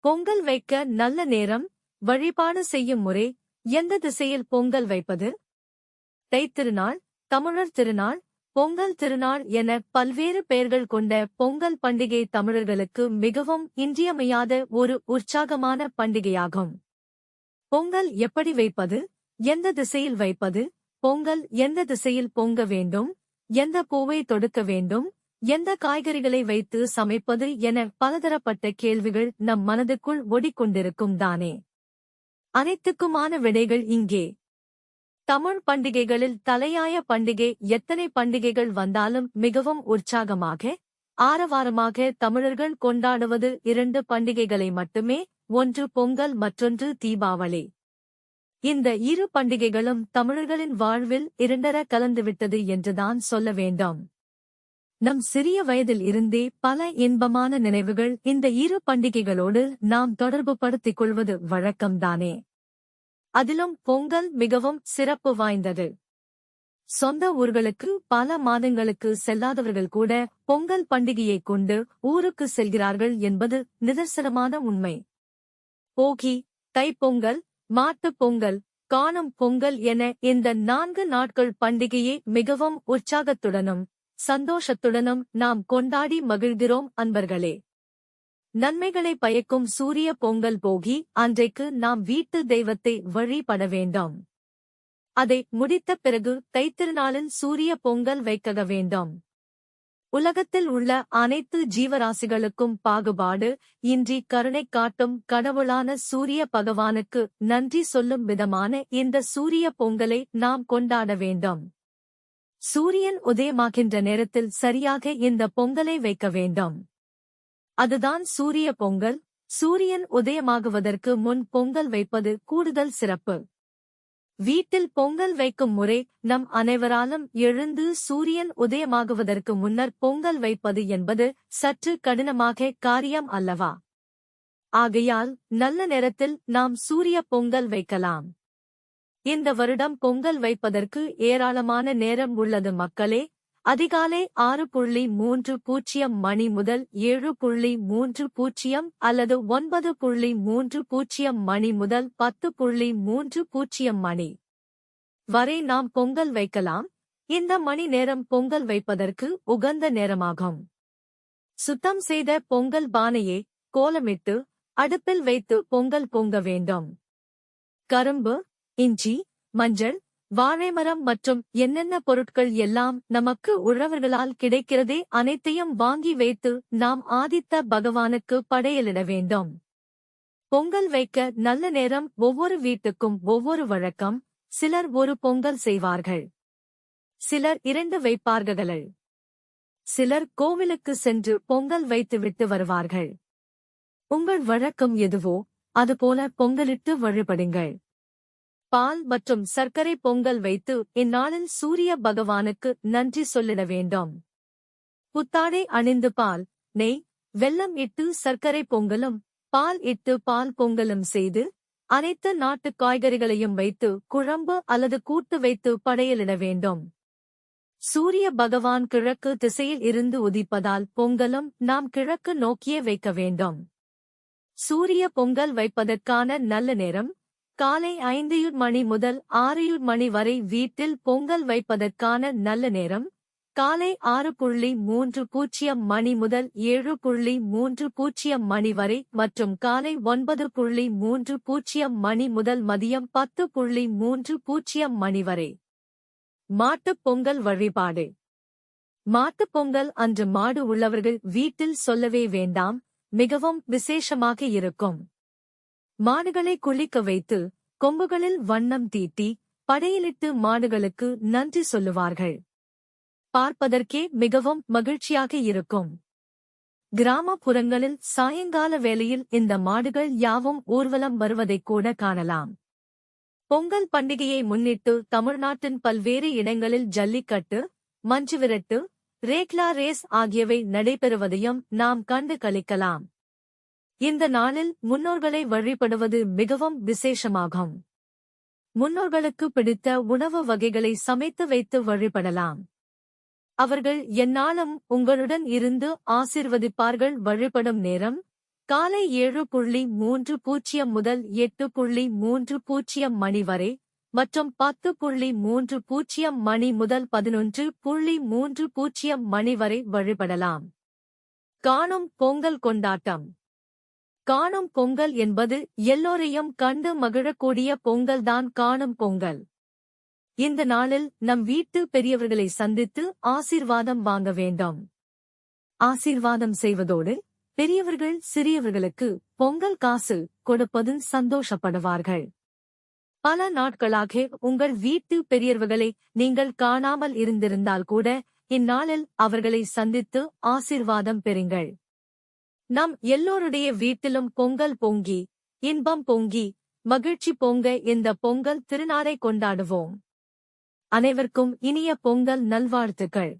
பொங்கல் வைக்க நல்ல நேரம், வழிபாடு செய்யும் முறை, எந்த திசையில் பொங்கல் வைப்பது? தைத்திருநாள், தமிழர் திருநாள், பொங்கல் திருநாள் என பல்வேறு பெயர்கள் கொண்ட பொங்கல் பண்டிகை தமிழர்களுக்கு மிகவும் இன்றியமையாத ஒரு உற்சாகமான பண்டிகையாகும். பொங்கல் எப்படி வைப்பது? எந்த திசையில் வைப்பது? பொங்கல் எந்த திசையில் பொங்க வேண்டும்? எந்த பூவை தொடுக்க வேண்டும்? எந்த காய்கறிகளை வைத்து சமைப்பது என பலதரப்பட்ட கேள்விகள் நம் மனதுக்குள் ஓடிக்கொண்டிருக்கும் தானே. அனைத்துக்குமான விடைகள் இங்கே. தமிழ் பண்டிகைகளில் தலையாய பண்டிகை. எத்தனை பண்டிகைகள் வந்தாலும் மிகவும் உற்சாகமாக, ஆரவாரமாக தமிழர்கள் கொண்டாடுவது 2 பண்டிகைகளை மட்டுமே. ஒன்று பொங்கல், மற்றொன்று தீபாவளி. இந்த 2 பண்டிகைகளும் தமிழர்களின் வாழ்வில் இரண்டர கலந்துவிட்டது என்றுதான் சொல்ல வேண்டும். நம் சிறிய வயதில் இருந்தே பல இன்பமான நினைவுகள் இந்த 2 பண்டிகைகளோடு நாம் தொடர்பு படுத்திக் கொள்வது வழக்கம்தானே. அதிலும் பொங்கல் மிகவும் சிறப்பு வாய்ந்தது. சொந்த ஊர்களுக்கு பல மாதங்களுக்கு செல்லாதவர்கள் கூட பொங்கல் பண்டிகையைக் கொண்டு ஊருக்கு செல்கிறார்கள் என்பது நிதர்சனமான உண்மை. போகி, தைப்பொங்கல், மாட்டுப் பொங்கல், காணும் பொங்கல் என இந்த 4 நாட்கள் பண்டிகையை மிகவும் உற்சாகத்துடனும் சந்தோஷத்துடனும் நாம் கொண்டாடி மகிழ்கிறோம் அன்பர்களே. நன்மைகளை பயக்கும் சூரிய பொங்கல் போகி அன்றைக்கு நாம் வீட்டு தெய்வத்தை வழிபட வேண்டும். அதை முடித்த பிறகு தைத்திருநாளில் சூரிய பொங்கல் வைக்க வேண்டும். உலகத்தில் உள்ள அனைத்து ஜீவராசிகளுக்கும் பாகுபாடு இன்றி கருணை காட்டும் கடவுளான சூரிய பகவானுக்கு நன்றி சொல்லும் விதமான இந்த சூரிய பொங்கலை நாம் கொண்டாட வேண்டும். சூரியன் உதயமாகின்ற நேரத்தில் சரியாக இந்த பொங்கலை வைக்க வேண்டும். அதுதான் சூரிய பொங்கல். சூரியன் உதயமாகுவதற்கு முன் பொங்கல் வைப்பது கூடுதல் சிறப்பு. வீட்டில் பொங்கல் வைக்கும் முறை. நம் அனைவராலும் எழுந்து சூரியன் உதயமாகுவதற்கு முன்னர் பொங்கல் வைப்பது என்பது சற்று கடினமாக காரியம் அல்லவா? ஆகையால் நல்ல நேரத்தில் நாம் சூரிய பொங்கல் வைக்கலாம். இந்த வருடம் பொங்கல் வைப்பதற்கு ஏராளமான நேரம் உள்ளது மக்களே. அதிகாலை 6:30 மணி முதல் 7:30 அல்லது 9:30 மணி முதல் 10:30 மணி வரை நாம் பொங்கல் வைக்கலாம். இந்த மணி நேரம் பொங்கல் வைப்பதற்கு உகந்த நேரமாகும். சுத்தம் செய்த பொங்கல் பானையை கோலமிட்டு அடுப்பில் வைத்து பொங்கல் பொங்க வேண்டும். கரும்பு, இஞ்சி, மஞ்சள், வாழைமரம் மற்றும் என்னென்ன பொருட்கள் எல்லாம் நமக்கு உழவர்களால் கிடைக்கிறதே அனைத்தையும் வாங்கி வைத்து நாம் ஆதித்த பகவானுக்கு படையலிட வேண்டும். பொங்கல் வைக்க நல்ல நேரம் ஒவ்வொரு வீட்டுக்கும் ஒவ்வொரு வழக்கம். சிலர் ஒரு பொங்கல் செய்வார்கள், சிலர் 2 வைப்பார்கள், சிலர் கோவிலுக்கு சென்று பொங்கல் வைத்துவிட்டு வருவார்கள். உங்கள் வழக்கம் எதுவோ அதுபோல பொங்கலிட்டு வழிபடுங்கள். பால் மற்றும் சர்க்கரை பொங்கல் வைத்து இந்நாளில் சூரிய பகவானுக்கு நன்றி சொல்லிட வேண்டும். புத்தாடை அணிந்து பால், நெய், வெல்லம் இட்டு சர்க்கரை பொங்கலும் பால் இட்டு பால் பொங்கலும் செய்து அனைத்து நாட்டு காய்கறிகளையும் வைத்து குழம்பு அல்லது கூட்டு வைத்து படையலிட வேண்டும். சூரிய பகவான் கிழக்கு திசையில் இருந்து உதிப்பதால் பொங்கலும் நாம் கிழக்கு நோக்கியே வைக்க வேண்டும். சூரிய பொங்கல் வைப்பதற்கான நல்ல நேரம் காலை 5 மணி முதல் 6 மணி வரை. வீட்டில் பொங்கல் வைப்பதற்கான நல்ல நேரம் காலை 6:30 மணி முதல் 7:30 மணி வரை மற்றும் காலை 9:30 மணி முதல் மதியம் 10:30 மணி வரை. மாட்டுப் பொங்கல் வழிபாடு. மாட்டுப் பொங்கல் அன்று மாடு உள்ளவர்கள் வீட்டில் சொல்லவே வேண்டாம், மிகவும் விசேஷமாக இருக்கும். மாடுகளை குளிக்க வைத்து கொம்புகளில் வண்ணம் தீட்டி படையலிட்டு மாடுகளுக்கு நன்றி சொல்லுவார்கள். பார்ப்பதற்கே மிகவும் மகிழ்ச்சியாக இருக்கும். கிராமப்புறங்களில் சாயங்கால வேளையில் இந்த மாடுகள் யாவும் ஊர்வலம் வருவதைக் கூட காணலாம். பொங்கல் பண்டிகையை முன்னிட்டு தமிழ்நாட்டின் பல்வேறு இடங்களில் ஜல்லிக்கட்டு, மஞ்சுவிரட்டு, ரேக்லா ரேஸ் ஆகியவை நடைபெறுவதையும் நாம் கண்டு களிக்கலாம். இந்த நாளில் முன்னோர்களை வழிபடுவது மிகவும் விசேஷமாகும். முன்னோர்களுக்கு பிடித்த உணவு வகைகளை சமைத்து வைத்து வழிபடலாம். அவர்கள் எந்நாளும் உங்களுடன் இருந்து ஆசீர்வதிப்பார்கள். வழிபடும் நேரம் காலை 7:30 முதல் 8:30 மணி வரை மற்றும் 10:30 மணி முதல் 11:30 மணி வரை வழிபடலாம். காணும் பொங்கல் கொண்டாட்டம். காணும் பொங்கல் என்பது எல்லோரையும் கண்டு மகிழக்கூடிய பொங்கல்தான் காணும் பொங்கல். இந்த நாளில் நம் வீட்டு பெரியவர்களை சந்தித்து ஆசீர்வாதம் வாங்க வேண்டும். ஆசீர்வாதம் செய்வதோடு பெரியவர்கள் சிறியவர்களுக்கு பொங்கல் காசு கொடுப்பதில் சந்தோஷப்படுவார்கள். பல நாட்களாக உங்கள் வீட்டு பெரியவர்களை நீங்கள் காணாமல் இருந்திருந்தால் கூட இந்நாளில் அவர்களை சந்தித்து ஆசீர்வாதம் பெறுங்கள். நம் எல்லோருடைய வீட்டிலும் பொங்கல் பொங்கி, இன்பம் பொங்கி, மகிழ்ச்சி பொங்க இந்த பொங்கல் திருநாளை கொண்டாடுவோம். அனைவருக்கும் இனிய பொங்கல் நல்வாழ்த்துக்கள்.